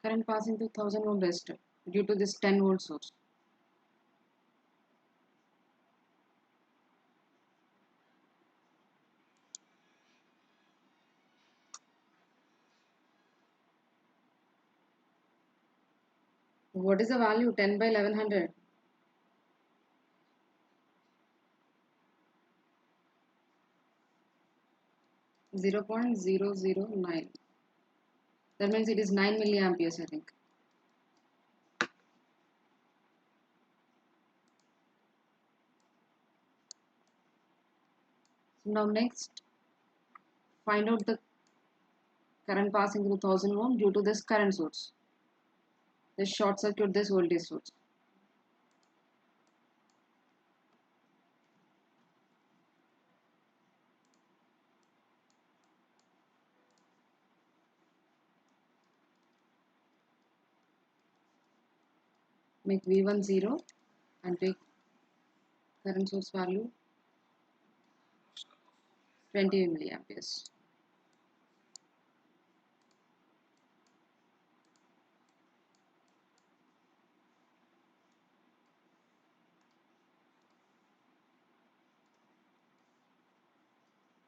Current passing through 1000 ohm resistor due to this 10 volt source. What is the value? 10 by 1100. 0.009. That means it is 9 milliamperes, I think. So now next, find out the current passing through 1000 ohm due to this current source. Let's short circuit this voltage source. Make V1 0 and take current source value 20 milliamperes.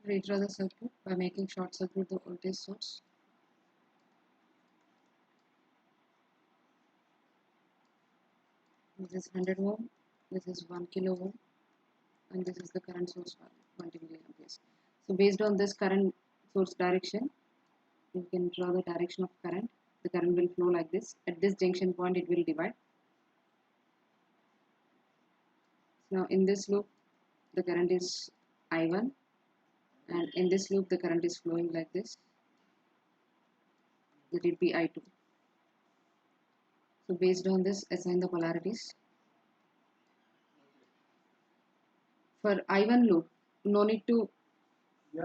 Redraw the circuit by making short circuit the voltage source. This is 100 ohm, this is 1 kilo ohm, and this is the current source value 20 milliamperes. So based on this current source direction, you can draw the direction of current. The current will flow like this. At this junction point, it will divide. So now in this loop, the current is I1, and in this loop, the current is flowing like this. That will be I2. So based on this, assign the polarities. For I1 loop, no need to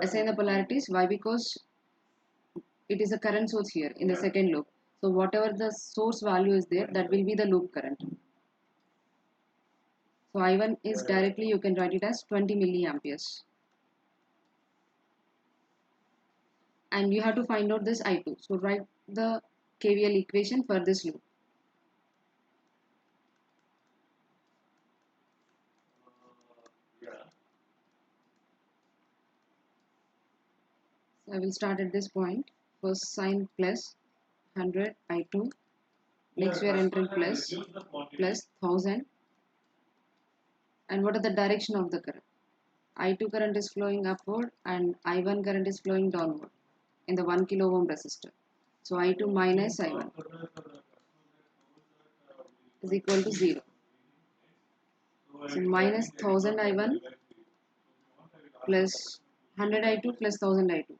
assign the polarities. Why? Because it is a current source here in the second loop. So whatever the source value is there, that will be the loop current. So I1 is directly, you can write it as 20 milliamperes. And you have to find out this I2. So write the KVL equation for this loop. So I will start at this point. First sign plus 100 I2. Next we are entering plus 1000. And what is the direction of the current? I2 current is flowing upward and I1 current is flowing downward in the 1 kilo ohm resistor. So I2 minus I1 is equal to 0. So minus 1000 I1 plus 100 I2 plus 1000 I2.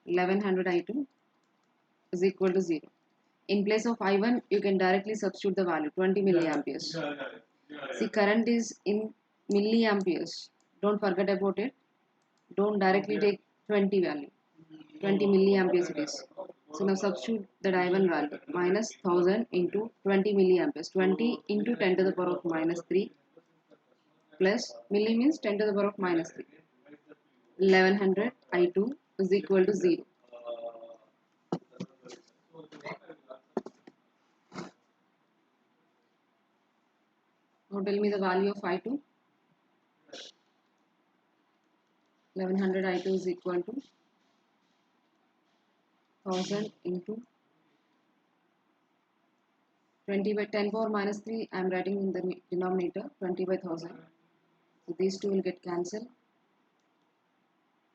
1100 I2 is equal to 0. In place of I1, you can directly substitute the value 20 milliamperes. See, current is in milliamperes. Don't forget about it. Don't directly take 20 value. 20 milliamperes it is. So now substitute that I1 value. Minus 1000 into 20 milliamperes. 20 into 10 to the power of minus 3 plus milli means 10 to the power of minus 3. 1100 I2 is equal to 0. Now tell me the value of I2. 1100 I2 is equal to 1000 into 20 by 10 power minus 3. I am writing in the denominator 20 by 1000. So these two will get cancelled.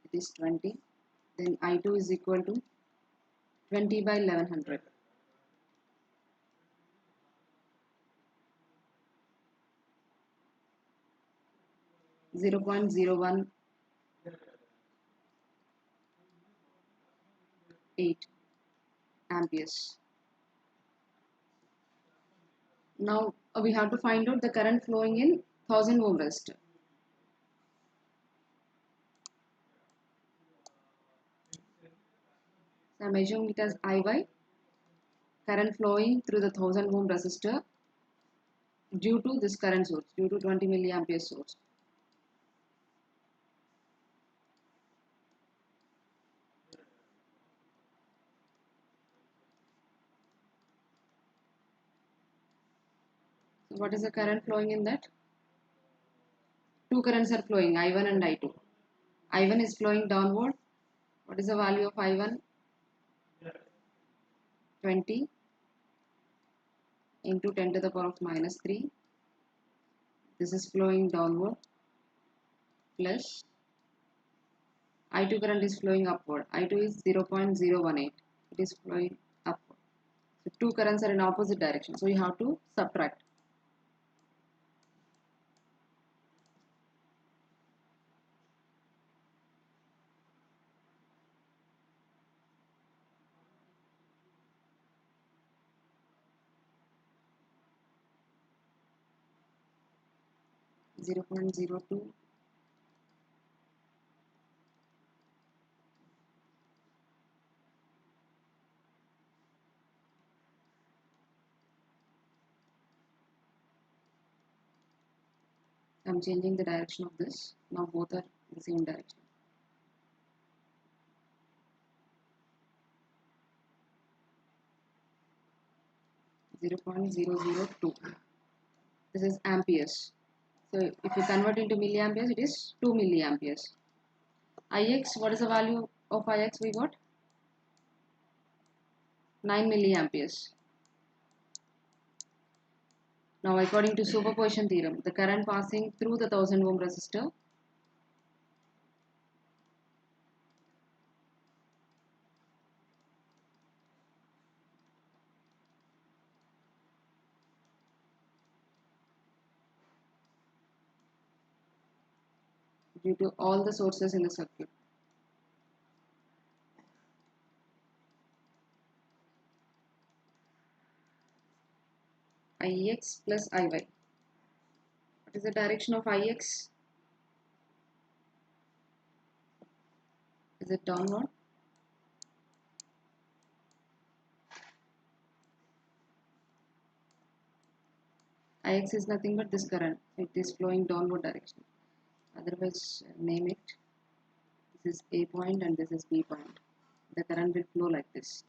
It is 20. Then I2 is equal to 20 by 1100. 0.018 amperes. Now we have to find out the current flowing in 1000 ohm resistor. So I am measuring it as IY, current flowing through the 1000 ohm resistor due to this current source, due to 20 milliampere source. So what is the current flowing in that? Two currents are flowing, I1 and I2. I1 is flowing downward. What is the value of I1? 20 into 10 to the power of minus 3. This is flowing downward, plus I2 current is flowing upward. I2 is 0.018. It is flowing upward. So two currents are in opposite direction. So you have to subtract. Zero point zero 0.02. I'm changing the direction of this. Now both are the same direction. Zero point zero 0.002. This is amperes. So if you convert into milliamperes, it is 2 milliamperes. Ix, what is the value of Ix we got? 9 milliamperes. Now according to superposition theorem, the current passing through the 1000 ohm resistor due to all the sources in the circuit. Ix plus Iy. What is the direction of Ix? Is it downward? Ix is nothing but this current. It is flowing downward direction. Otherwise, name it. This is A point and this is B point. The current will flow like this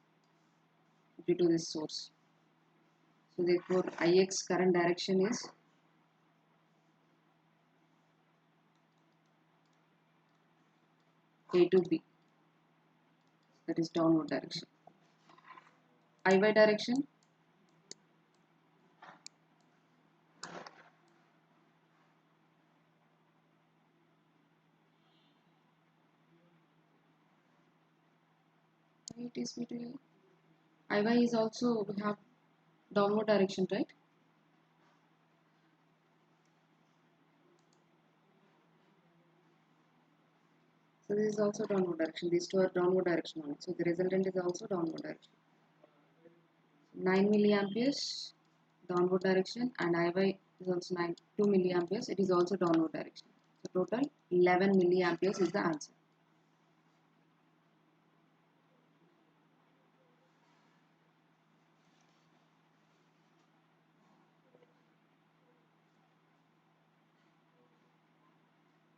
due to this source. So therefore, Ix current direction is A to B. That is downward direction. Iy direction, it is between Iy is also, we have downward direction, right? So this is also downward direction. These two are downward direction only. So the resultant is also downward direction. 9 milliamperes downward direction, and Iy is also 2 milliamperes. It is also downward direction. So total 11 milliamperes is the answer.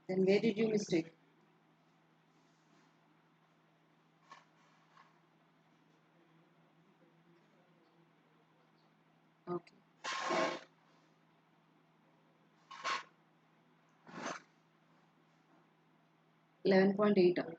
Then where did you mistake? Okay. 11.8.